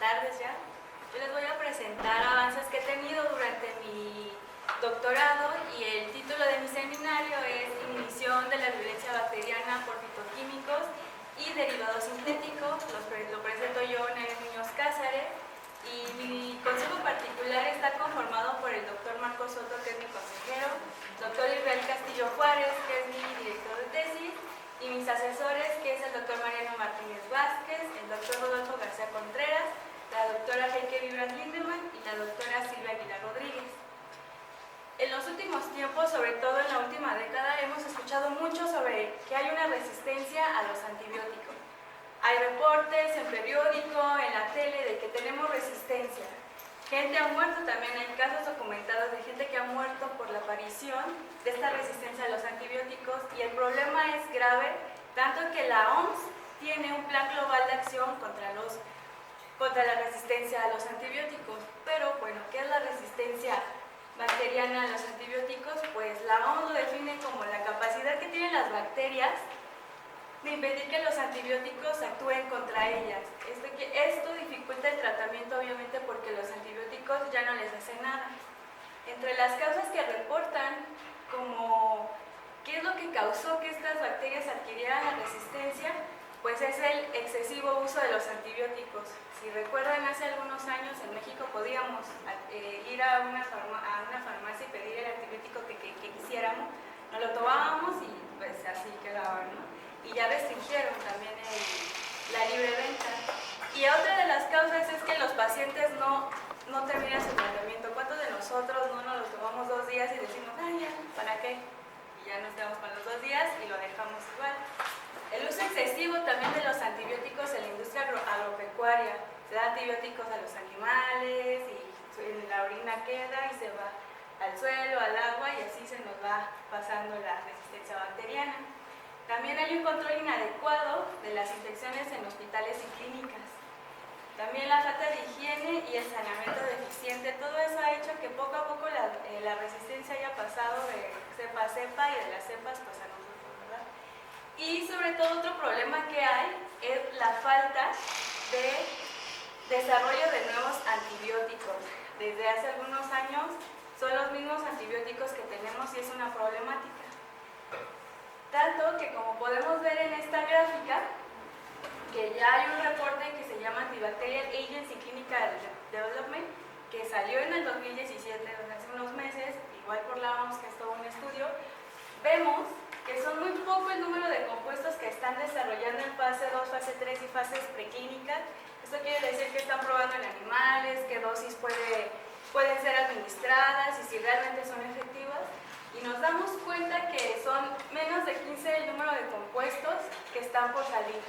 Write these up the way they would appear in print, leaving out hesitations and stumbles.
tardes ya. Yo les voy a presentar avances que he tenido durante mi doctorado y el título de mi seminario es Inhibición de la violencia bacteriana por fitoquímicos y derivados sintéticos. Lo presento yo, Nery Muñoz Cázares, y mi consejo particular está conformado por el doctor Marcos Soto, que es mi consejero, doctor Israel Castillo Juárez, que es mi director de tesis, y mis asesores, que es el doctor Mariano Martínez Vázquez, el doctor Rodolfo García Contreras, la doctora Heike Vibran Lindemann y la doctora Silvia Aguilar Rodríguez. En los últimos tiempos, sobre todo en la última década, hemos escuchado mucho sobre que hay una resistencia a los antibióticos. Hay reportes en periódico, en la tele, de que tenemos resistencia. Gente ha muerto, también hay casos documentados de gente que ha muerto por la aparición de esta resistencia a los antibióticos, y el problema es grave, tanto que la OMS tiene un plan global de acción contra la resistencia a los antibióticos. Pero bueno, ¿qué es la resistencia bacteriana a los antibióticos? Pues la OMS lo define como la capacidad que tienen las bacterias de impedir que los antibióticos actúen contra ellas. Esto dificulta el tratamiento, obviamente, porque los antibióticos ya no les hacen nada. Entre las causas que reportan, como qué es lo que causó que estas bacterias adquirieran la resistencia, pues es el excesivo uso de los antibióticos. Si recuerdan, hace algunos años en México podíamos ir a una farmacia y pedir el antibiótico que quisiéramos, nos lo tomábamos y pues así quedaba, ¿no? Y ya restringieron también la libre venta. Y otra de las causas es que los pacientes no terminan su tratamiento. ¿Cuántos de nosotros no nos lo tomamos 2 días y decimos, ay, ya, ¿para qué? Y ya nos quedamos con los 2 días y lo dejamos igual. El uso excesivo también de los antibióticos en la industria agropecuaria. Se da antibióticos a los animales y en la orina queda y se va al suelo, al agua, y así se nos va pasando la resistencia bacteriana. También hay un control inadecuado de las infecciones en hospitales y clínicas. También la falta de higiene y el saneamiento deficiente. Todo eso ha hecho que poco a poco la resistencia haya pasado de cepa a cepa y de las cepas pues a nosotros, ¿verdad? Y sobre todo otro problema que hay es la falta de desarrollo de nuevos antibióticos. Desde hace algunos años son los mismos antibióticos que tenemos y es una problemática. Tanto que, como podemos ver en esta gráfica, que ya hay un reporte que se llama Antibacterial Agents in Clinical Development, que salió en el 2017, hace unos meses, igual por la OMS, que es todo un estudio. Vemos que son muy poco el número de compuestos que están desarrollando en fase 2, fase 3 y fases preclínicas. Esto quiere decir que están probando en animales, qué dosis pueden ser administradas y si realmente son efectivas. Y nos damos cuenta que son menos de 15 el número de compuestos que están por salir.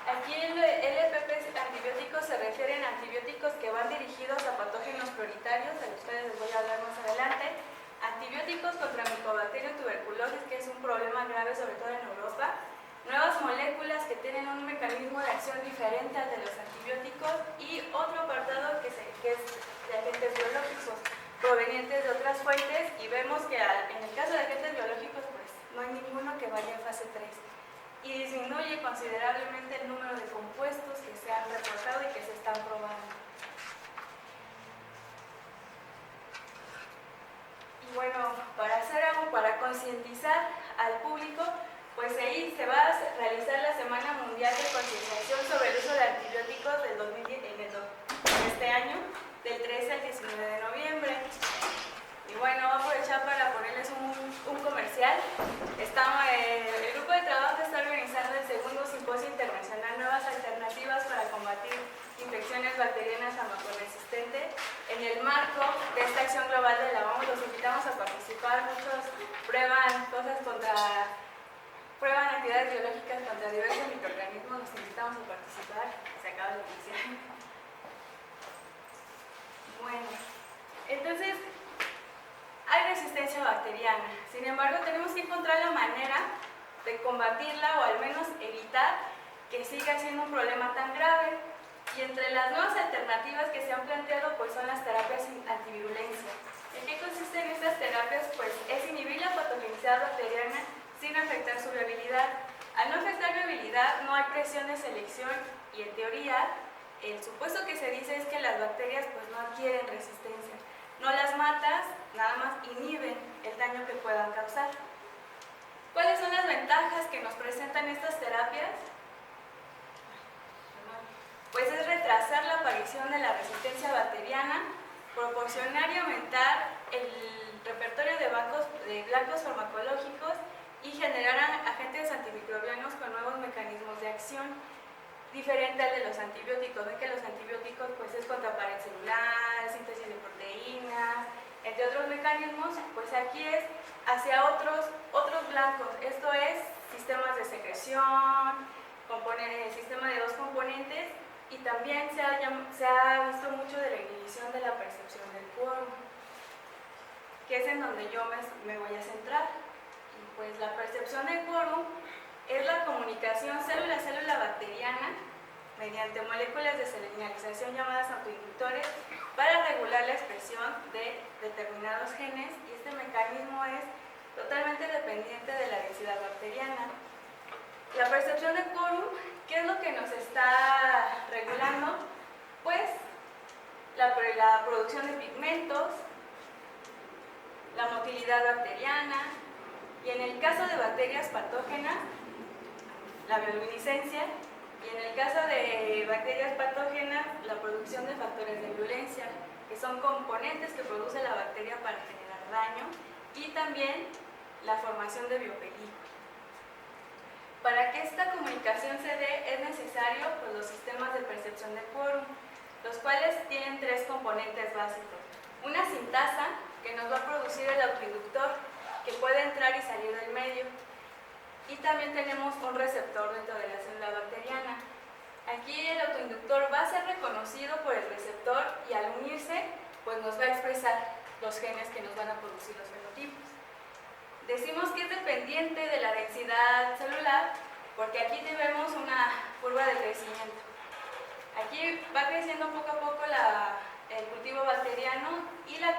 Aquí el LPP antibióticos se refieren a antibióticos que van dirigidos a patógenos prioritarios, de los cuales les voy a hablar más adelante. Antibióticos contra Mycobacterium tuberculosis, que es un problema grave sobre todo en Europa. Nuevas moléculas que tienen un mecanismo de acción diferente al de los antibióticos, y otro apartado que es de agentes biológicos provenientes de otras fuentes, y vemos que en el caso de agentes biológicos pues no hay ninguno que vaya en fase 3 y disminuye considerablemente el número de compuestos que se han reportado y que se están probando. Y bueno, para concientizar al público, pues ahí se va a realizar la Semana Mundial de Concienciación sobre el uso de antibióticos en este año, del 13 al 19 de noviembre. Y bueno, voy a aprovechar para ponerles un comercial. El grupo de trabajo está organizando el segundo simposio internacional Nuevas Alternativas para combatir infecciones bacterianas amacoresistentes. En el marco de esta acción global de la OMS, los invitamos a participar. Muchos prueban actividades biológicas contra diversos microorganismos. Los invitamos a participar. Se acaba el comercial. Bueno, entonces hay resistencia bacteriana. Sin embargo, tenemos que encontrar la manera de combatirla, o al menos evitar que siga siendo un problema tan grave. Y entre las nuevas alternativas que se han planteado pues son las terapias antivirulencia. ¿En qué consisten estas terapias? Pues es inhibir la patogenicidad bacteriana sin afectar su viabilidad. Al no afectar viabilidad, no hay presión de selección y, en teoría, el supuesto que se dice es que las bacterias pues no adquieren resistencia. No las matas, nada más inhiben el daño que puedan causar. ¿Cuáles son las ventajas que nos presentan estas terapias? Pues es retrasar la aparición de la resistencia bacteriana, proporcionar y aumentar el repertorio de blancos farmacológicos y generar agentes antimicrobianos con nuevos mecanismos de acción, diferente al de los antibióticos. Ven que los antibióticos pues es contra pared celular, síntesis de proteínas, entre otros mecanismos, pues aquí es hacia otros blancos. Esto es sistemas de secreción, sistema de dos componentes, y también se ha visto mucho de la inhibición de la percepción del quórum, que es en donde yo me voy a centrar. Y pues la percepción del quórum es la comunicación célula-célula bacteriana mediante moléculas de señalización llamadas autoinductores para regular la expresión de determinados genes, y este mecanismo es totalmente dependiente de la densidad bacteriana. La percepción de quórum, ¿qué es lo que nos está regulando? Pues la producción de pigmentos, la motilidad bacteriana, y en el caso de bacterias patógenas, la bioluminiscencia, y en el caso de bacterias patógenas, la producción de factores de virulencia, que son componentes que produce la bacteria para generar daño, y también la formación de biopelícula. Para que esta comunicación se dé es necesario pues, los sistemas de percepción de quórum, los cuales tienen tres componentes básicos. Una sintasa, que nos va a producir el autoinductor, que puede entrar y salir del medio. Y también tenemos un receptor dentro de la célula bacteriana. Aquí el autoinductor va a ser reconocido por el receptor y al unirse, pues nos va a expresar los genes que nos van a producir los fenotipos. Decimos que es dependiente de la densidad celular porque aquí tenemos una curva de crecimiento. Aquí va creciendo poco a poco el cultivo bacteriano y la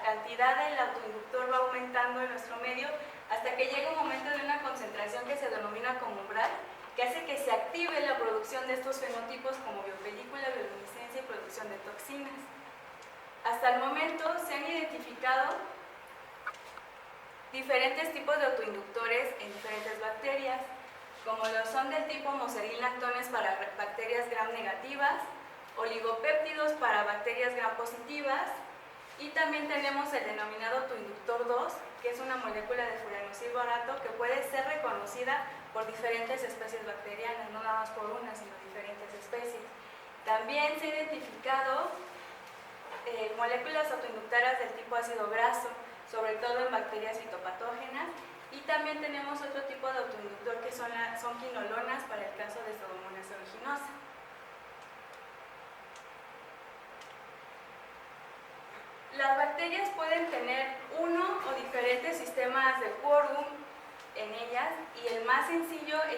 cantidad del autoinductor va aumentando en nuestro medio hasta que llega un momento de una concentración que se denomina como umbral, que hace que se active la producción de estos fenotipos como biopelícula, bioluminiscencia y producción de toxinas. Hasta el momento se han identificado diferentes tipos de autoinductores en diferentes bacterias, como lo son del tipo Moseril lactones para bacterias gram negativas, oligopéptidos para bacterias gram positivas, y también tenemos el denominado autoinductor 2, que es una molécula de furanosil barato que puede ser reconocida por diferentes especies bacterianas, no nada más por una, sino diferentes especies. También se ha identificado moléculas autoinductoras del tipo ácido graso, sobre todo en bacterias fitopatógenas, y también tenemos otro tipo de autoinductor que son quinolonas para el caso de Pseudomonas aeruginosa. Las bacterias pueden tener uno o diferentes sistemas de quórum en ellas, y el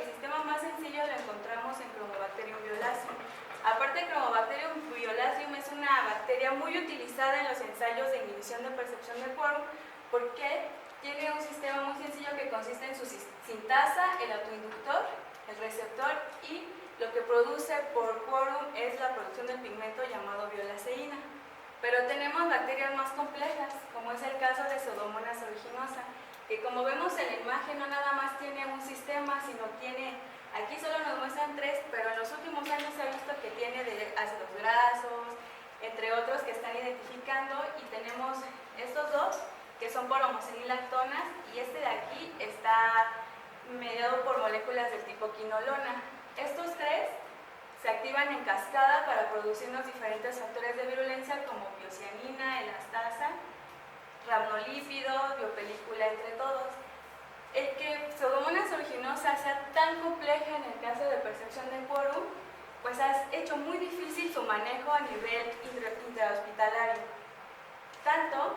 sistema más sencillo lo encontramos en Chromobacterium violaceum. Aparte, Chromobacterium violaceum es una bacteria muy utilizada en los ensayos de inhibición de percepción de quórum porque tiene un sistema muy sencillo que consiste en su sintasa, el autoinductor, el receptor, y lo que produce por quórum es la producción del pigmento llamado violaceína. Pero tenemos bacterias más complejas, como es el caso de Pseudomonas aeruginosa, que como vemos en la imagen no nada más tiene un sistema, sino tiene, aquí solo nos muestran tres, pero en los últimos años se ha visto que tiene de ácidos grasos, entre otros que están identificando, y tenemos estos dos, que son por homosenilactonas, y este de aquí está mediado por moléculas del tipo quinolona. Estos tres se activan en cascada para producirnos diferentes factores de virulencia como biocianina, elastasa, ramnolípidos, biopelícula, entre todos. El que Pseudomonas aeruginosa sea tan compleja en el caso de percepción de quórum, pues ha hecho muy difícil su manejo a nivel intrahospitalario. Tanto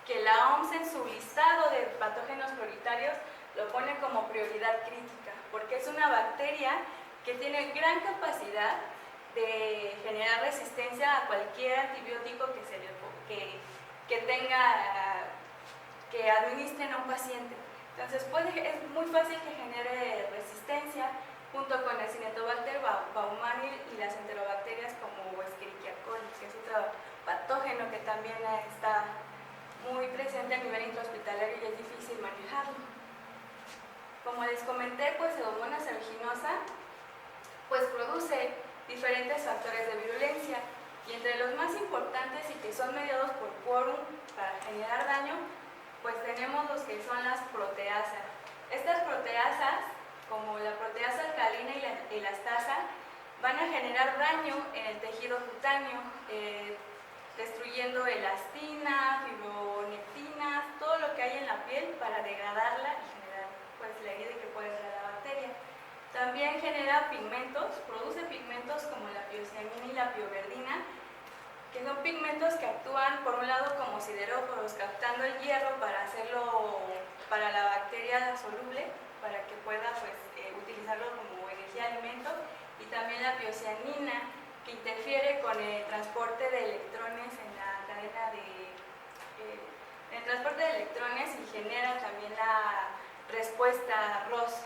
que la OMS en su listado de patógenos prioritarios lo pone como prioridad crítica, porque es una bacteria que tiene gran capacidad de generar resistencia a cualquier antibiótico que administren a un paciente. Entonces es muy fácil que genere resistencia, junto con el Cinetobacter baumannii y las enterobacterias como Escherichia coli, que es otro patógeno que también está muy presente a nivel intrahospitalario y es difícil manejarlo. Como les comenté, pues Pseudomonas aeruginosa pues produce diferentes factores de virulencia, y entre los más importantes y que son mediados por quórum para generar daño, pues tenemos los que son las proteasas. Estas proteasas, como la proteasa alcalina y la elastasa, van a generar daño en el tejido cutáneo, destruyendo elastina, fibronectinas, todo lo que hay en la piel para degradarla y generar pues la herida que puede dar la bacteria. También genera pigmentos, produce pigmentos como la piocianina y la pioverdina, que son pigmentos que actúan por un lado como sideróforos, captando el hierro para hacerlo para la bacteria soluble, para que pueda pues, utilizarlo como energía de alimento, y también la piocianina, que interfiere con el transporte de electrones en la cadena el transporte de electrones, y genera también la respuesta ROS,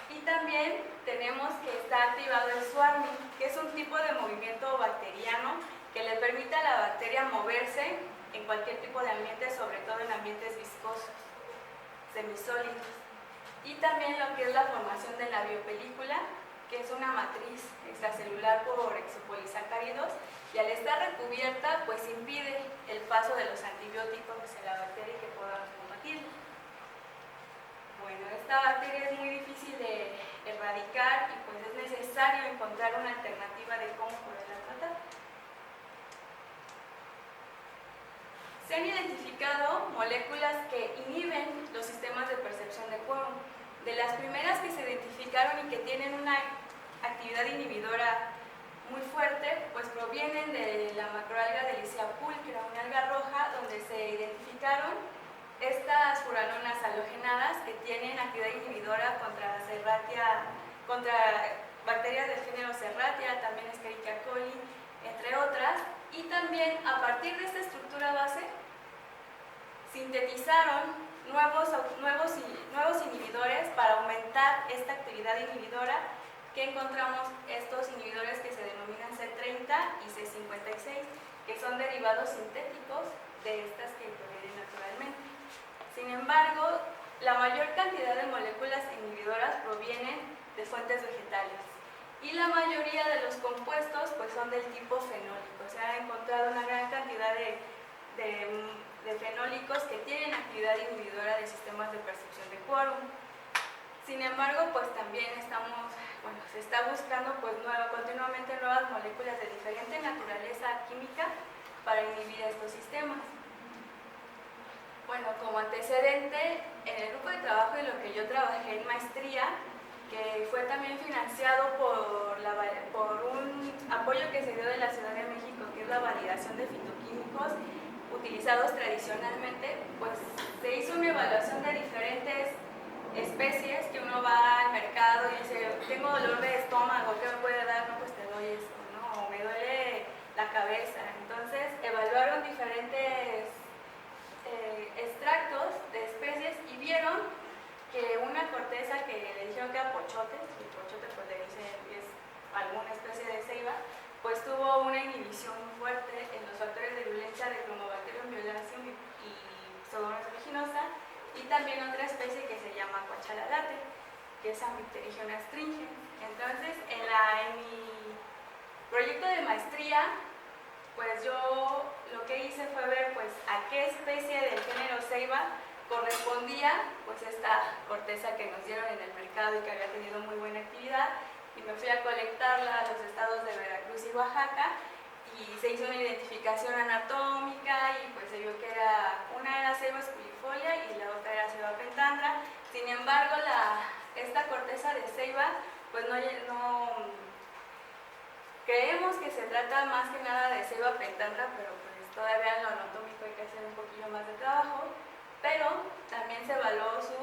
y también tenemos que está activado el swarming, que es un tipo de movimiento bacteriano que le permite a la bacteria moverse en cualquier tipo de ambiente, sobre todo en ambientes viscosos, semisólidos. Y también lo que es la formación de la biopelícula, que es una matriz extracelular por exopolisacáridos, y al estar recubierta pues impide el paso de los antibióticos hacia la bacteria y que podamos combatir. Bueno, esta bacteria es muy difícil de erradicar y pues es necesario encontrar una alternativa de cómo poderla tratar. Se han identificado moléculas que inhiben los sistemas de percepción de quórum. De las primeras que se identificaron y que tienen una actividad inhibidora muy fuerte, pues provienen de la macroalga Delicia pulchra, una alga roja donde se identificaron estas furanonas halogenadas que tienen actividad inhibidora contra bacterias del género Serratia, también Escherichia coli, entre otras, y también a partir de esta estructura base sintetizaron nuevos inhibidores para aumentar esta actividad inhibidora, que encontramos estos inhibidores que se denominan C30 y C56, que son derivados sintéticos de estas que provienen naturalmente. Sin embargo, la mayor cantidad de moléculas inhibidoras provienen de fuentes vegetales, y la mayoría de los compuestos pues, son del tipo fenólico. Se ha encontrado una gran cantidad de fenólicos que tienen actividad inhibidora de sistemas de percepción de quórum. Sin embargo, pues también se está buscando pues, continuamente nuevas moléculas de diferente naturaleza química para inhibir estos sistemas. Bueno, como antecedente, en el grupo de trabajo en lo que yo trabajé en maestría, que fue también financiado por un apoyo que se dio de la Ciudad de México, que es la validación de fitoquímicos utilizados tradicionalmente, pues se hizo una evaluación de diferentes especies, que uno va al mercado y dice, tengo dolor de estómago, ¿qué me puede dar? No, pues te doy esto, ¿no? O me duele la cabeza. Entonces evaluaron diferentes extractos de especies y vieron que una corteza que le dijeron que era pochote, el pochote pues le dicen es alguna especie de ceiba, pues tuvo una inhibición muy fuerte en los factores de virulencia de Chromobacterium violacum y Pseudomonas aeruginosa, y también otra especie que se llama Quachalate, que es Ambipterigium astringens. Entonces, en mi proyecto de maestría, pues yo lo que hice fue ver pues a qué especie del género ceiba correspondía pues esta corteza que nos dieron en el mercado y que había tenido muy buena actividad, y me fui a colectarla a los estados de Veracruz y Oaxaca, y se hizo una identificación anatómica y pues se vio que una era ceiba esculifolia y la otra era ceiba pentandra. Sin embargo, esta corteza de ceiba pues no creemos que se trata más que nada de ceiba pentandra, pero pues todavía en lo anatómico hay que hacer un poquillo más de trabajo. Pero también se evaluó su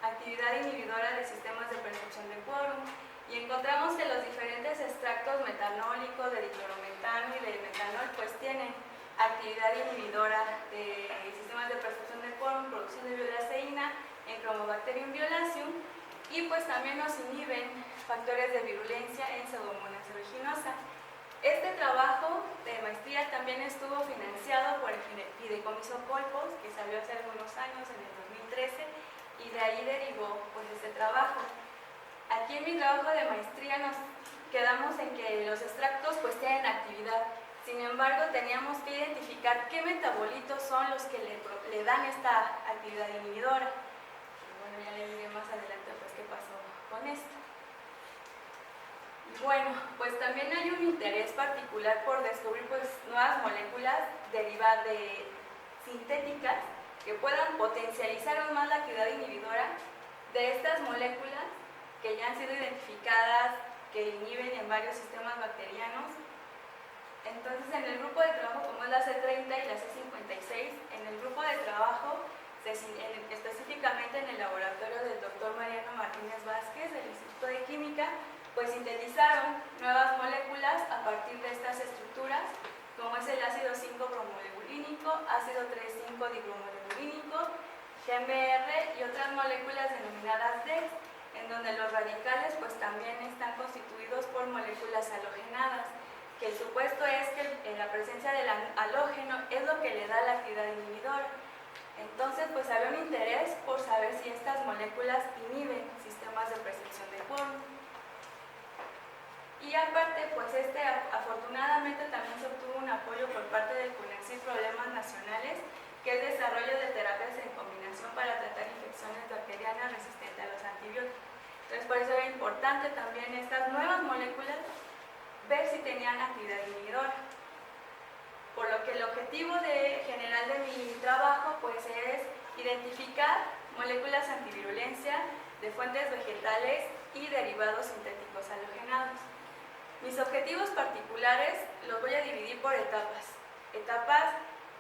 actividad inhibidora de sistemas de percepción de quórum, y encontramos que los diferentes extractos metanólicos de diclorometano y de metanol pues tienen actividad inhibidora de sistemas de percepción de quórum, producción de violaceína en Chromobacterium violaceum, y pues también nos inhiben factores de virulencia en Pseudomonas aeruginosa. Este trabajo de maestría también estuvo financiado por el Fideicomiso Colpos, que salió hace algunos años, en el 2013, y de ahí derivó pues este trabajo. Aquí en mi trabajo de maestría nos quedamos en que los extractos pues tienen actividad. Sin embargo, teníamos que identificar qué metabolitos son los que le dan esta actividad inhibidora. Y bueno, ya le diré más adelante pues qué pasó con esto. Y bueno, pues también hay un interés particular por descubrir pues nuevas moléculas derivadas de sintéticas que puedan potencializar aún más la actividad inhibidora de estas moléculas que ya han sido identificadas, que inhiben en varios sistemas bacterianos. Entonces, en el grupo de trabajo, como es la C30 y la C56, en el grupo de trabajo, específicamente en el laboratorio del doctor Mariano Martínez Vázquez, del Instituto de Química, pues sintetizaron nuevas moléculas a partir de estas estructuras, como es el ácido 5-bromolegulínico, ácido 3,5-dibromolegulínico, GMR y otras moléculas denominadas DEX, en donde los radicales pues también están constituidos por moléculas halogenadas, que el supuesto es que la presencia del halógeno es lo que le da la actividad inhibidora. Entonces pues había un interés por saber si estas moléculas inhiben sistemas de percepción de quórum. Y aparte, pues afortunadamente también se obtuvo un apoyo por parte del CONACYT Problemas Nacionales, que es desarrollo de terapias en combinación para tratar infecciones bacterianas resistentes a los antibióticos. Entonces, por eso era importante también estas nuevas moléculas ver si tenían actividad inhibidora. Por lo que el objetivo general de mi trabajo pues es identificar moléculas antivirulencia de fuentes vegetales y derivados sintéticos halogenados. Mis objetivos particulares los voy a dividir por etapas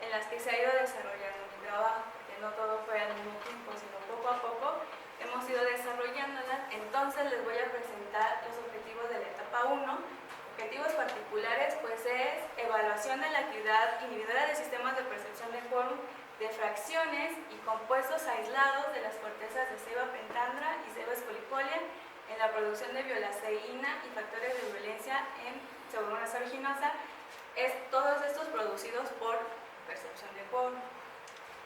en las que se ha ido desarrollando mi trabajo, porque no todo fue al mismo tiempo, sino poco a poco hemos ido desarrollándolas. Entonces les voy a presentar los objetivos de la etapa 1. Objetivos particulares pues es evaluación de la actividad inhibidora de sistemas de percepción de quórum de fracciones y compuestos aislados de las cortezas de ceiba pentandra y ceiba esculifolia en la producción de violaceína y factores de virulencia en Pseudomonas aeruginosa, todos estos producidos por percepción de quórum.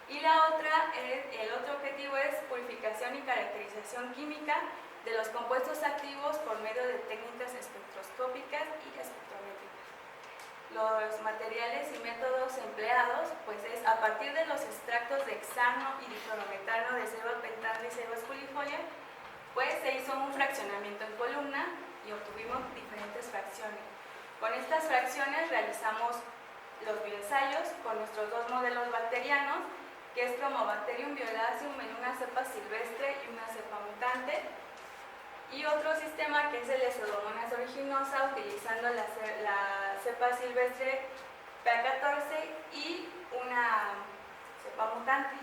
Y el otro objetivo es purificación y caracterización química de los compuestos activos por medio de técnicas espectroscópicas y espectrométricas. Los materiales y métodos empleados pues es a partir de los extractos de hexano y diclorometano de ceiba pentandra y ceiba esculifolia, pues se hizo un fraccionamiento en columna y obtuvimos diferentes fracciones. Con estas fracciones realizamos los bioensayos con nuestros dos modelos bacterianos, que es Chromobacterium violaceum en una cepa silvestre y una cepa mutante, y otro sistema que es el de Pseudomonas aeruginosa, utilizando la cepa silvestre PA14 y una cepa mutante.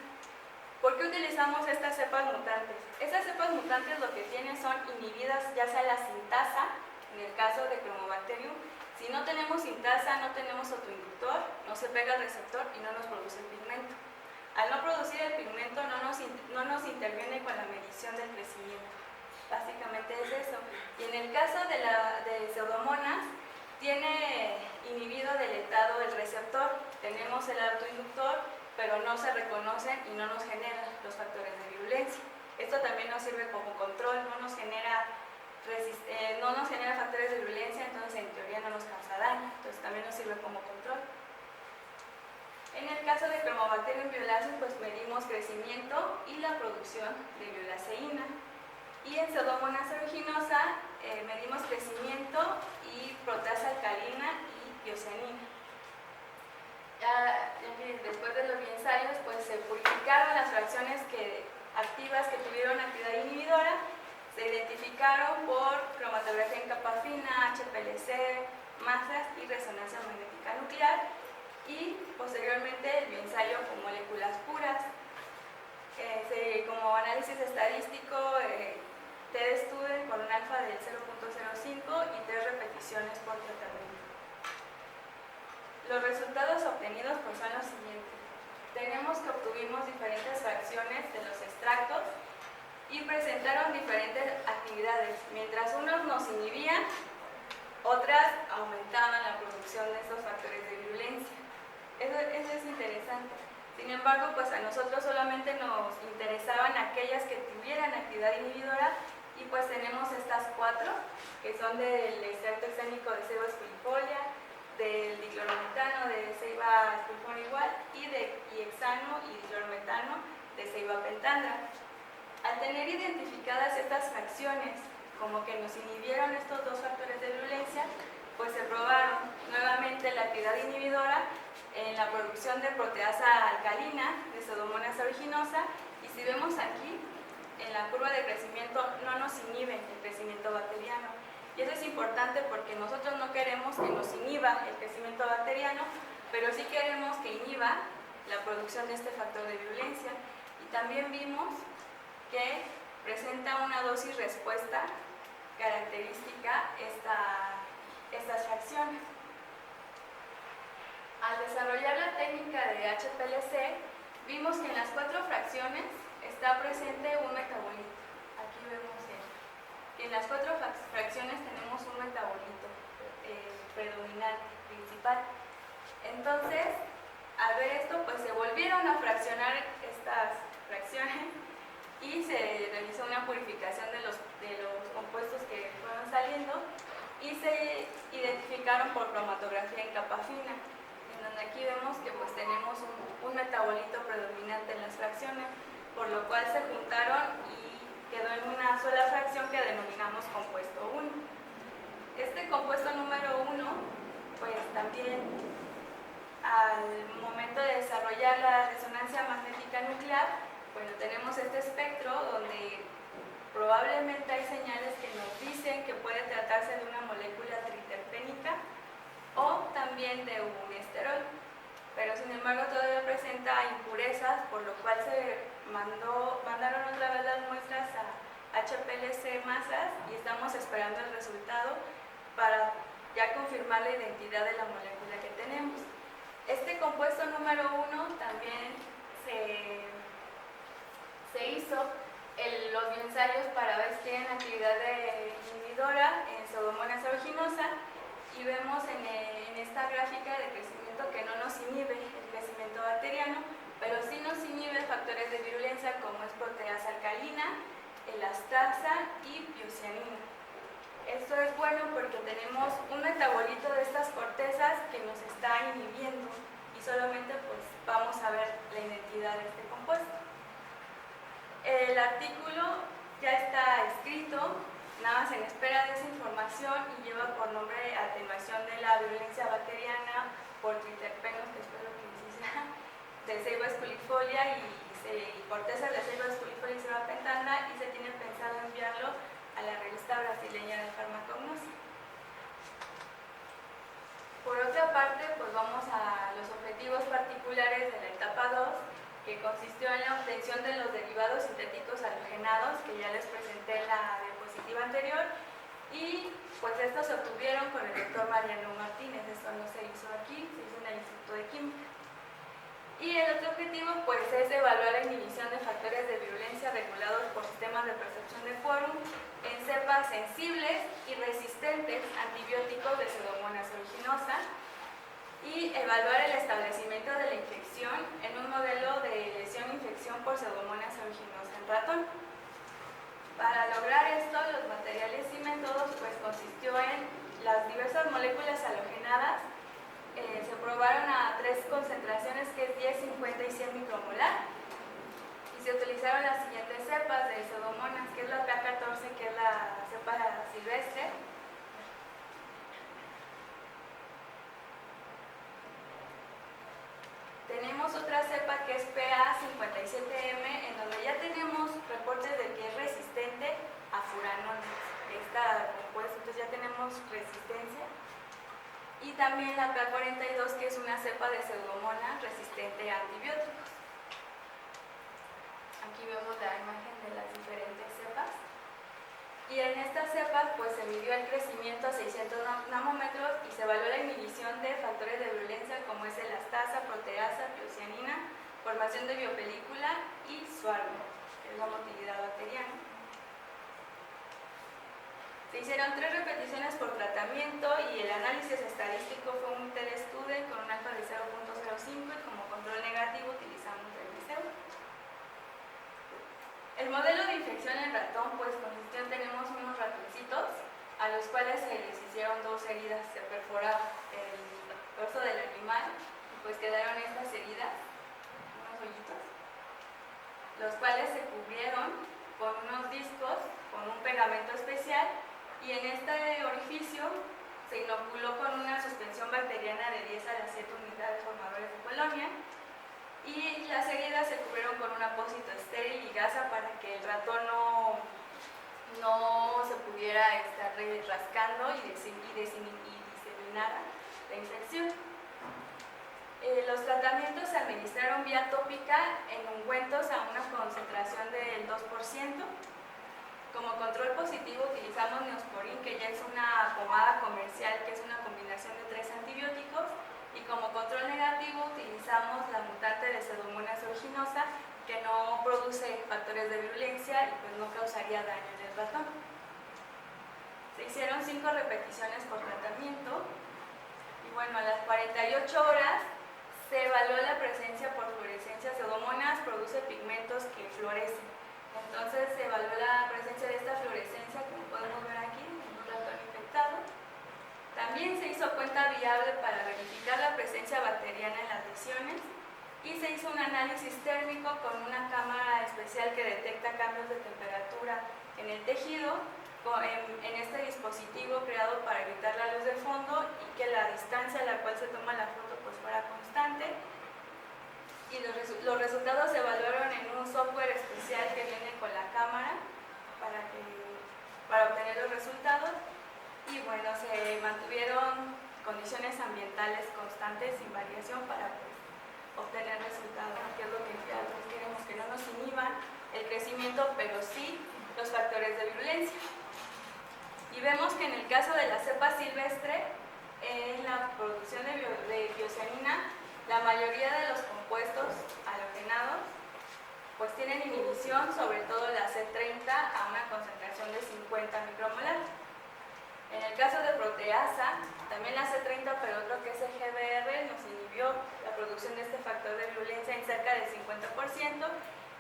¿Por qué utilizamos estas cepas mutantes? Estas cepas mutantes lo que tienen son inhibidas ya sea la sintasa, en el caso de Chromobacterium. Si no tenemos sintasa, no tenemos autoinductor, no se pega al receptor y no nos produce el pigmento. Al no producir el pigmento no nos interviene con la medición del crecimiento. Básicamente es eso. Y en el caso de Pseudomonas, tiene inhibido deletado el receptor. Tenemos el autoinductor, pero no se reconocen y no nos generan los factores de virulencia. Esto también nos sirve como control, no nos genera factores de virulencia, entonces en teoría no nos causa daño, entonces también nos sirve como control. En el caso de Chromobacterium violaceum, pues medimos crecimiento y la producción de violaceína. Y en Pseudomonas aeruginosa medimos crecimiento y proteasa alcalina y biocenina. Después de los bioensayos, pues se purificaron las fracciones activas que tuvieron actividad inhibidora, se identificaron por cromatografía en capa fina, HPLC, masas y resonancia magnética nuclear, y posteriormente el bioensayo con moléculas puras. Como análisis estadístico, T de Student con un alfa del 0.05 y 3 repeticiones por tratamiento. Los resultados obtenidos pues son los siguientes. tenemos que obtuvimos diferentes fracciones de los extractos y presentaron diferentes actividades. Mientras unos nos inhibían, otras aumentaban la producción de estos factores de virulencia. Eso es interesante. Sin embargo, pues a nosotros solamente nos interesaban aquellas que tuvieran actividad inhibidora y pues tenemos estas 4, que son del extracto hexánico de ceiba esculifolia, del diclorometano de ceiba esculifolium igual y de hexano y diclorometano de ceiba pentandra. Al tener identificadas estas fracciones como que nos inhibieron estos 2 factores de virulencia, pues se probaron nuevamente la actividad inhibidora en la producción de proteasa alcalina de Pseudomonas aeruginosa, y si vemos aquí en la curva de crecimiento no nos inhibe el crecimiento bacteriano, y eso es importante porque nosotros no queremos que nos inhiba el crecimiento bacteriano, pero sí queremos que inhiba la producción de este factor de virulencia. Y también vimos que presenta una dosis respuesta característica estas fracciones. Al desarrollar la técnica de HPLC, vimos que en las 4 fracciones está presente un metabolito. Aquí vemos que en las 4 fracciones tenemos un metabolito predominante, principal. Entonces, al ver esto, pues se volvieron a fraccionar estas fracciones y se realizó una purificación de los compuestos que fueron saliendo y se identificaron por cromatografía en capa fina, en donde aquí vemos que pues tenemos un metabolito predominante en las fracciones, por lo cual se juntaron y quedó en una sola fracción que denominamos compuesto 1. Este compuesto número 1, pues también al momento de desarrollar la resonancia magnética nuclear, bueno, tenemos este espectro donde probablemente hay señales que nos dicen que puede tratarse de una molécula triterpénica o también de un esterol, pero sin embargo todavía presenta impurezas, por lo cual se mandaron otra vez las muestras a HPLC masas y estamos esperando el resultado para ya confirmar la identidad de la molécula que tenemos. Este compuesto número 1 también se hizo los bioensayos para ver si tienen actividad inhibidora en Pseudomonas aeruginosa, y vemos en esta gráfica de crecimiento que no nos inhibe el crecimiento bacteriano, pero sí nos inhibe factores de virulencia como es proteasa alcalina, elastasa y piocianina. Esto es bueno porque tenemos un metabolito de estas cortezas que nos está inhibiendo y solamente pues vamos a ver la identidad de este compuesto. El artículo ya está escrito, nada más en espera de esa información, y lleva por nombre Atenuación de la virulencia bacteriana por triterpenos, que espero que sí sea, de ceiba esculifolia y cortezas de ceiba esculifolia y ceiba pentandra, y se tiene pensado enviarlo a la revista brasileña de farmacognosia. Por otra parte, pues vamos a los objetivos particulares de la etapa 2, que consistió en la obtención de los derivados sintéticos halogenados, que ya les presenté en la diapositiva anterior, y pues estos se obtuvieron con el doctor Mariano Martínez. Esto no se hizo aquí, se hizo en el Instituto de Química. Y el otro objetivo pues es evaluar la inhibición de factores de virulencia regulados por sistemas de percepción de quórum en cepas sensibles y resistentes a antibióticos de Pseudomonas aeruginosa, y evaluar el establecimiento de la infección en un modelo de lesión-infección por Pseudomonas aeruginosa en ratón. Para lograr esto, los materiales y métodos pues consistió en las diversas moléculas halogenadas. Se probaron a 3 concentraciones, que es 10, 50 y 100 micromolar, y se utilizaron las siguientes cepas de Pseudomonas, que es la PA14, que es la cepa silvestre, tenemos otra cepa que es PA57M, en donde ya tenemos reportes de que es resistente a furanones, esta compuesta, entonces ya tenemos resistencia. Y también la PA42, que es una cepa de Pseudomonas resistente a antibióticos. Aquí vemos la imagen de las diferentes cepas. Y en estas cepas pues se midió el crecimiento a 600 nanómetros y se evaluó la inhibición de factores de virulencia como es elastasa, proteasa, piocianina, por formación de biopelícula y SWARM, que es la motilidad bacteriana. Se hicieron 3 repeticiones por tratamiento y el análisis estadístico fue un T-Stude con un alfa de 0.05 y como control negativo utilizamos el liceo. El modelo de infección en ratón pues consistió en tenemos unos ratoncitos a los cuales se les hicieron 2 heridas, se perforaba el dorso del animal y pues quedaron estas heridas, unos hoyitos, los cuales se cubrieron con unos discos, con un pegamento especial y en este orificio se inoculó con una suspensión bacteriana de 10 a las 7 unidades formadores de colonia y las heridas se cubrieron con un apósito estéril y gasa para que el ratón no se pudiera estar rascando y diseminara la infección. Los tratamientos se administraron vía tópica en ungüentos a una concentración del 2%. Como control positivo utilizamos Neosporin, que ya es una pomada comercial, que es una combinación de 3 antibióticos, y como control negativo utilizamos la mutante de Pseudomonas aeruginosa, que no produce factores de virulencia y pues no causaría daño en el ratón. Se hicieron 5 repeticiones por tratamiento y bueno, a las 48 horas se evaluó la presencia por fluorescencia. Pseudomonas produce pigmentos que florecen. Entonces se evaluó la presencia de esta fluorescencia, como podemos ver aquí, en un ratón infectado. También se hizo cuenta viable para verificar la presencia bacteriana en las lesiones y se hizo un análisis térmico con una cámara especial que detecta cambios de temperatura en el tejido, en este dispositivo creado para evitar la luz de fondo y que la distancia a la cual se toma la foto pues fuera constante. Y los resultados se evaluaron en un software especial que viene con la cámara para obtener los resultados. Y bueno, se mantuvieron condiciones ambientales constantes sin variación para pues, obtener resultados, que es lo que queremos, que no nos inhiban el crecimiento, pero sí los factores de virulencia. Y vemos que en el caso de la cepa silvestre, en la producción de biocianina, la mayoría de los compuestos halogenados pues tienen inhibición, sobre todo la C30 a una concentración de 50 micromolar. En el caso de proteasa, también la C30, pero otro que es el GBR, nos inhibió la producción de este factor de virulencia en cerca del 50%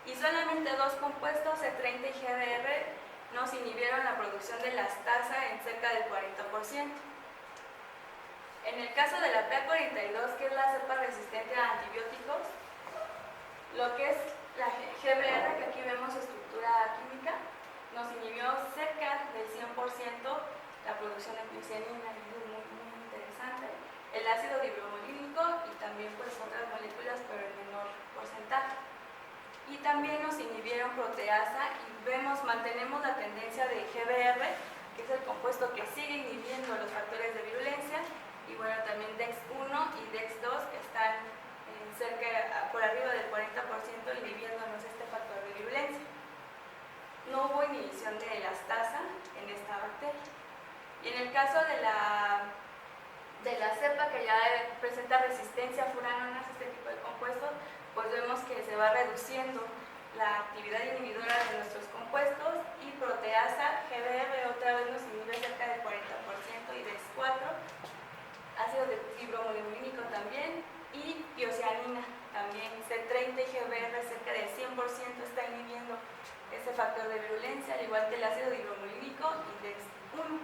y solamente 2 compuestos, C30 y GBR, nos inhibieron la producción de lactasa en cerca del 40%. En el caso de la PA42, que es la cepa resistente a antibióticos, lo que es la GBR, que aquí vemos estructura química, nos inhibió cerca del 100% la producción de glucianina, es muy interesante, el ácido dibromolínico y también pues otras moléculas pero en menor porcentaje. Y también nos inhibieron proteasa y mantenemos la tendencia de GBR, que es el compuesto que sigue inhibiendo los factores de virulencia, y bueno, también DEX1 y DEX2 están por arriba del 40% inhibiéndonos este factor de virulencia. No hubo inhibición de elastasa en esta bacteria. Y en el caso de la cepa que ya presenta resistencia a furanonas, este tipo de compuestos, pues vemos que se va reduciendo la actividad inhibidora de nuestros compuestos y proteasa, GBR, otra vez nos inhibe cerca del 40% y DEX4, ácido dibromolínico también y biocianina también, C30 y GBR cerca del 100% está inhibiendo este factor de virulencia, al igual que el ácido dibromolínico y DEX1.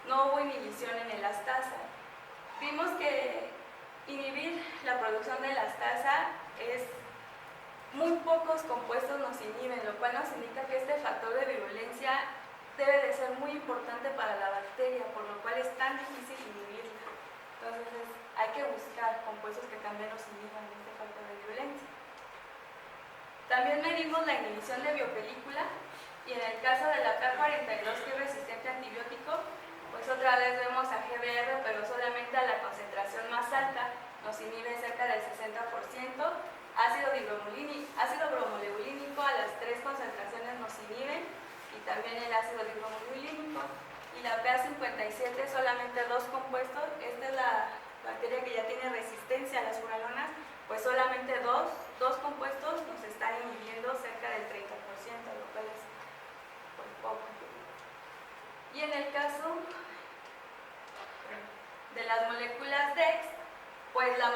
No hubo inhibición en elastasa. Vimos que inhibir la producción de elastasa es muy pocos compuestos nos inhiben, lo cual nos indica que este factor de virulencia debe de ser muy importante para la bacteria, por lo cual es tan difícil inhibirla. Entonces hay que buscar compuestos que también nos inhiban este factor de virulencia. También medimos la inhibición de biopelícula y en el caso de la K42, que es resistente a antibiótico, pues otra vez vemos a GBR, pero solamente a la concentración más alta, nos inhibe cerca del 60%, ácido bromoleucínico a las 3 concentraciones nos inhiben y también el ácido bromoleucínico, y la PA57 solamente 2 compuestos, esta es la bacteria que ya tiene resistencia a las furanonas, pues solamente dos compuestos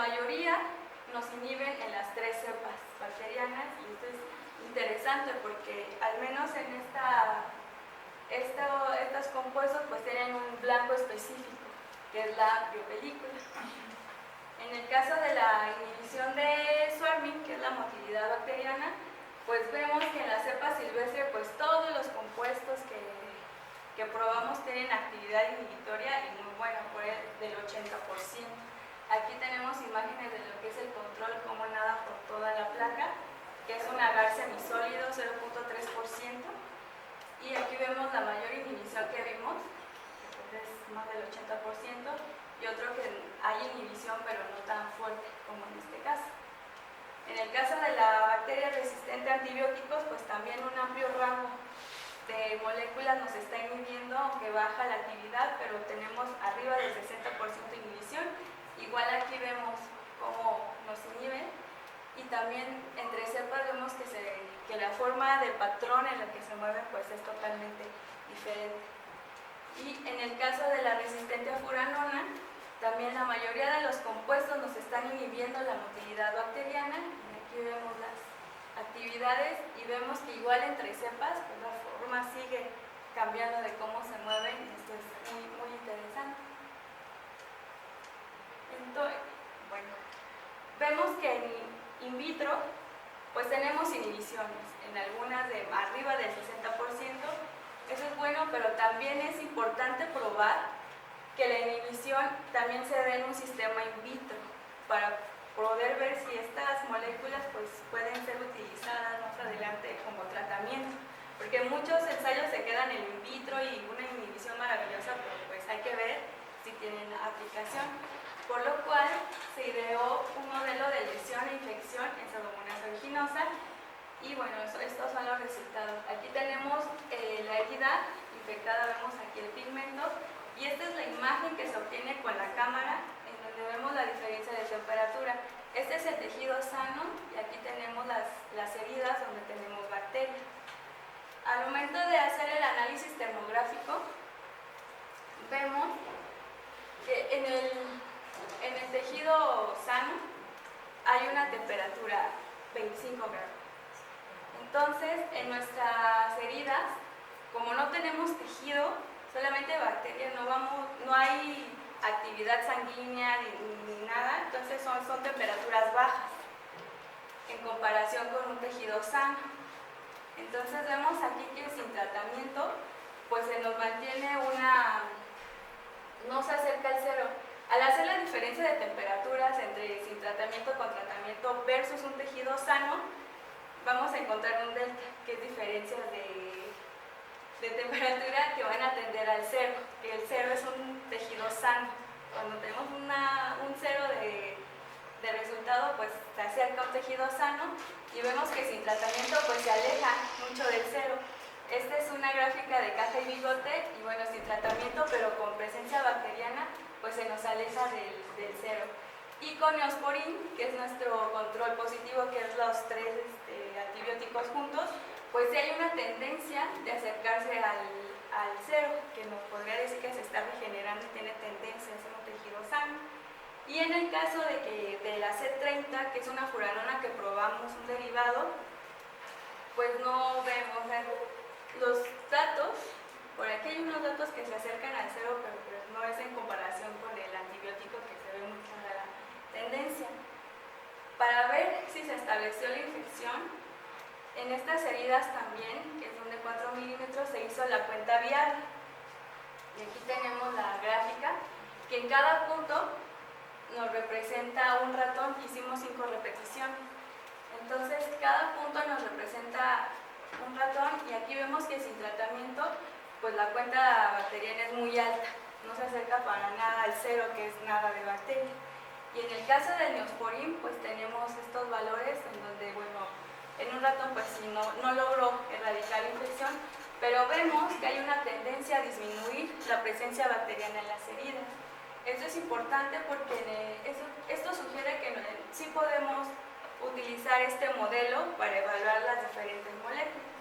mayoría nos inhiben en las 3 cepas bacterianas, y esto es interesante porque al menos en estos compuestos pues tienen un blanco específico, que es la biopelícula. En el caso de la inhibición de swarming, que es la motilidad bacteriana, pues vemos que en la cepa silvestre pues todos los compuestos que probamos tienen actividad inhibitoria y muy buena, por el del 80%. Aquí tenemos imágenes de lo que es el control, cómo nada por toda la placa, que es un agar semisólido, 0.3%, y aquí vemos la mayor inhibición que vimos, que es más del 80%, y otro que hay inhibición pero no tan fuerte como en este caso. En el caso de la bacteria resistente a antibióticos, pues también un amplio rango de moléculas nos está inhibiendo, aunque baja la actividad, pero tenemos arriba del 60% de inhibición. Igual aquí vemos cómo nos inhibe, y también entre cepas vemos que la forma del patrón en la que se mueven pues es totalmente diferente. Y en el caso de la resistente a furanona, también la mayoría de los compuestos nos están inhibiendo la motilidad bacteriana, y aquí vemos las actividades y vemos que igual entre cepas pues la forma sigue cambiando de cómo se mueven, y esto es muy, muy interesante. Entonces, bueno, vemos que en in vitro pues tenemos inhibiciones, en algunas de arriba del 60%, eso es bueno, pero también es importante probar que la inhibición también se dé en un sistema in vitro para poder ver si estas moléculas pues pueden ser utilizadas más adelante como tratamiento, porque muchos ensayos se quedan en in vitro y una inhibición maravillosa, pero pues hay que ver si tienen aplicación, por lo cual se ideó un modelo de lesión e infección en Pseudomonas aeruginosa, y bueno, estos son los resultados. Aquí tenemos la herida infectada, vemos aquí el pigmento, y esta es la imagen que se obtiene con la cámara, en donde vemos la diferencia de temperatura. Este es el tejido sano, y aquí tenemos las heridas donde tenemos bacterias. Al momento de hacer el análisis termográfico, vemos que en el tejido sano hay una temperatura 25 grados. Entonces, en nuestras heridas, como no tenemos tejido, solamente bacterias, no hay actividad sanguínea ni nada, entonces son temperaturas bajas en comparación con un tejido sano. Entonces vemos aquí que sin tratamiento pues se nos mantiene no se acerca al cero. Al hacer la diferencia de temperaturas entre sin tratamiento con tratamiento versus un tejido sano, vamos a encontrar un delta, que es diferencias de temperatura que van a tender al cero, que el cero es un tejido sano. Cuando tenemos un cero de resultado, pues se acerca a un tejido sano, y vemos que sin tratamiento pues se aleja mucho del cero. Esta es una gráfica de caja y bigote, y bueno, sin tratamiento pero con presencia bacteriana pues se nos aleja del cero. Y con Neosporin, que es nuestro control positivo, que es los 3 antibióticos juntos, pues sí hay una tendencia de acercarse al cero, que nos podría decir que se está regenerando y tiene tendencia a ser un tejido sano. Y en el caso de la C30, que es una furanona que probamos un derivado, pues no vemos los datos. Por aquí hay unos datos que se acercan al cero, pero pues no es en comparación con el antibiótico, que se ve mucho la tendencia. Para ver si se estableció la infección, en estas heridas también, que son de 4 milímetros, se hizo la cuenta vial. Y aquí tenemos la gráfica, que en cada punto nos representa un ratón. Hicimos 5 repeticiones. Entonces, cada punto nos representa un ratón, y aquí vemos que sin tratamiento, pues la cuenta bacteriana es muy alta, no se acerca para nada al cero, que es nada de bacteria. Y en el caso del Neosporin, pues tenemos estos valores en donde, bueno, en un ratón pues sí, no logró erradicar la infección, pero vemos que hay una tendencia a disminuir la presencia bacteriana en las heridas. Esto es importante porque esto sugiere que sí podemos utilizar este modelo para evaluar las diferentes moléculas.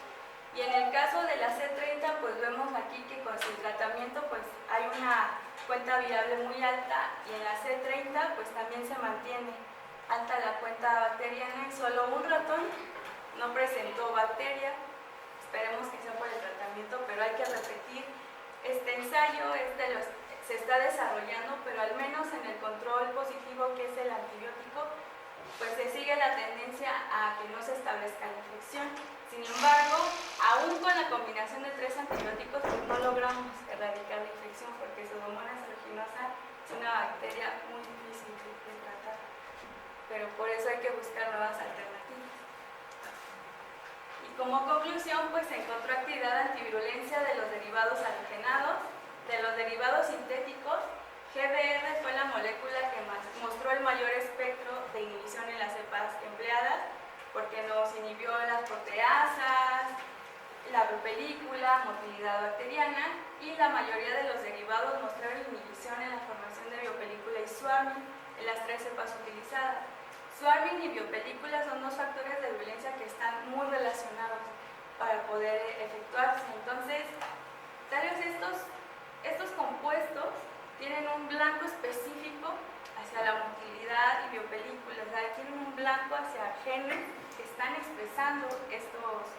Y en el caso de la C30, pues vemos aquí que con su tratamiento pues hay una cuenta viable muy alta, y en la C30 pues también se mantiene alta la cuenta bacteriana, y solo un ratón no presentó bacteria. Esperemos que sea por el tratamiento, pero hay que repetir este ensayo. Se está desarrollando, pero al menos en el control positivo, que es el antibiótico, pues se sigue la tendencia a que no se establezca la infección. Sin embargo, aún con la combinación de 3 antibióticos, pues no logramos erradicar la infección, porque Pseudomonas aeruginosa es una bacteria muy difícil de tratar, pero por eso hay que buscar nuevas alternativas. Y como conclusión, pues se encontró actividad antivirulencia de los derivados halogenados. De los derivados sintéticos, GBR fue la molécula que mostró el mayor espectro de inhibición en las cepas empleadas, porque nos inhibió las proteasas, la biopelícula, motilidad bacteriana, y la mayoría de los derivados mostraron inhibición en la formación de biopelícula y swarming en las 3 cepas utilizadas. Swarming y biopelícula son 2 factores de virulencia que están muy relacionados para poder efectuarse. Entonces, tal vez estos compuestos tienen un blanco específico hacia la motilidad y biopelícula, o sea, tienen un blanco hacia genes que están expresando estos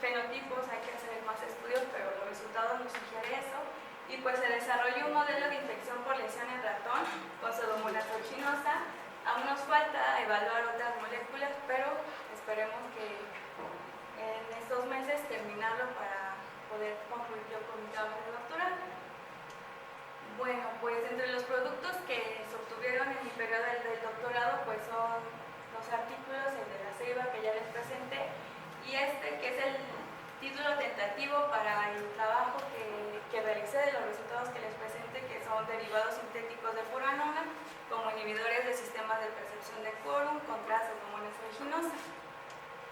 fenotipos. Hay que hacer más estudios, pero los resultados nos sugieren eso. Y pues se desarrolló un modelo de infección por lesión en ratón con Pseudomonas aeruginosa. Aún nos falta evaluar otras moléculas, pero esperemos que en estos meses terminarlo para poder concluir yo con mi trabajo de doctorado. Bueno, pues entre los productos que se obtuvieron en mi periodo del doctorado, pues son los artículos, el de la ceiba que ya les presenté, y que es el título tentativo para el trabajo que realicé, de los resultados que les presenté, que son derivados sintéticos de furanona como inhibidores de sistemas de percepción de quórum contra Pseudomonas aeruginosa.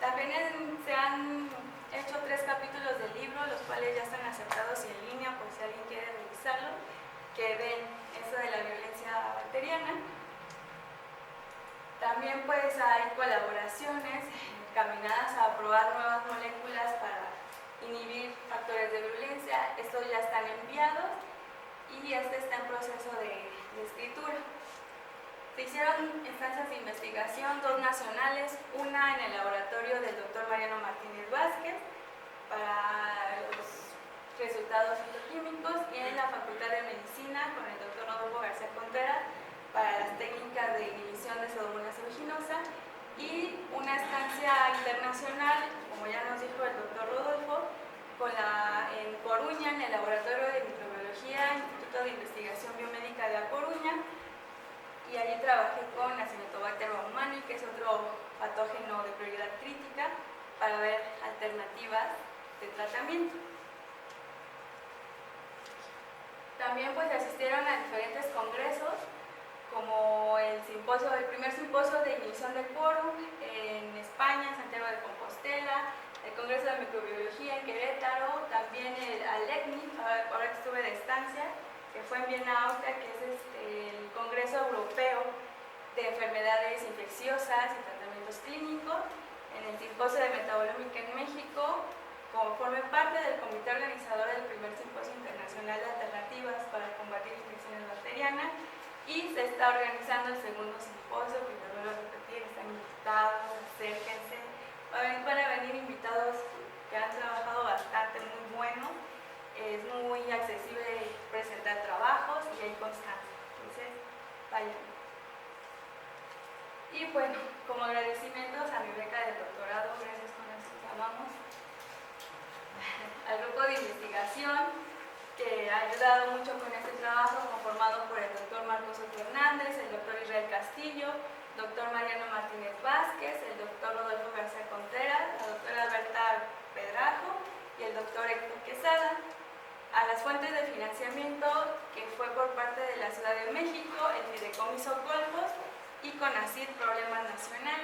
También se han hecho 3 capítulos del libro, los cuales ya están aceptados y en línea, por si alguien quiere revisarlo, que ven eso de la violencia bacteriana. También pues hay colaboraciones encaminadas a probar nuevas moléculas para inhibir factores de virulencia. Estos ya están enviados y este está en proceso de escritura. Se hicieron instancias de investigación, 2 nacionales, una en el laboratorio del Dr. Mariano Martínez Vázquez para los resultados fitoquímicos, y en la Facultad de Medicina con el Dr. Rodolfo García Contreras para las técnicas de inhibición de Pseudomonas aeruginosa, y una estancia internacional, como ya nos dijo el Dr. Rodolfo, en Coruña, en el Laboratorio de Microbiología, Instituto de Investigación Biomédica de A Coruña, y allí trabajé con Acinetobacter baumannii, que es otro patógeno de prioridad crítica, para ver alternativas de tratamiento. También pues asistieron a diferentes congresos, como el primer simposio de inhibición de quórum en España, en Santiago de Compostela, el Congreso de Microbiología en Querétaro, también el ALECNI, ahora que estuve de estancia, que fue en Viena, Austria, que es el Congreso Europeo de Enfermedades Infecciosas y Tratamientos Clínicos, en el Simposio de Metabolómica en México, formé parte del comité organizador del primer Simposio Internacional de Alternativas para combatir infecciones bacterianas, y se está organizando el segundo simposio, que les vuelvo a repetir, están invitados, acérquense, van a venir invitados que han trabajado bastante, muy buenos, es muy accesible presentar trabajos y hay constancia, entonces vayan. Y bueno, como agradecimientos a mi beca de doctorado, gracias con eso que llamamos, al grupo de investigación que ha ayudado mucho con este trabajo, conformado por el doctor Marcos Soto Hernández, el doctor Israel Castillo, doctor Mariano Martínez Vázquez, el doctor Rodolfo García Contreras, la doctora Alberta Pedrajo y el doctor Héctor Quesada. A las fuentes de financiamiento, que fue por parte de la Ciudad de México, el Fideicomiso Colpos y CONACYT Problemas Nacionales.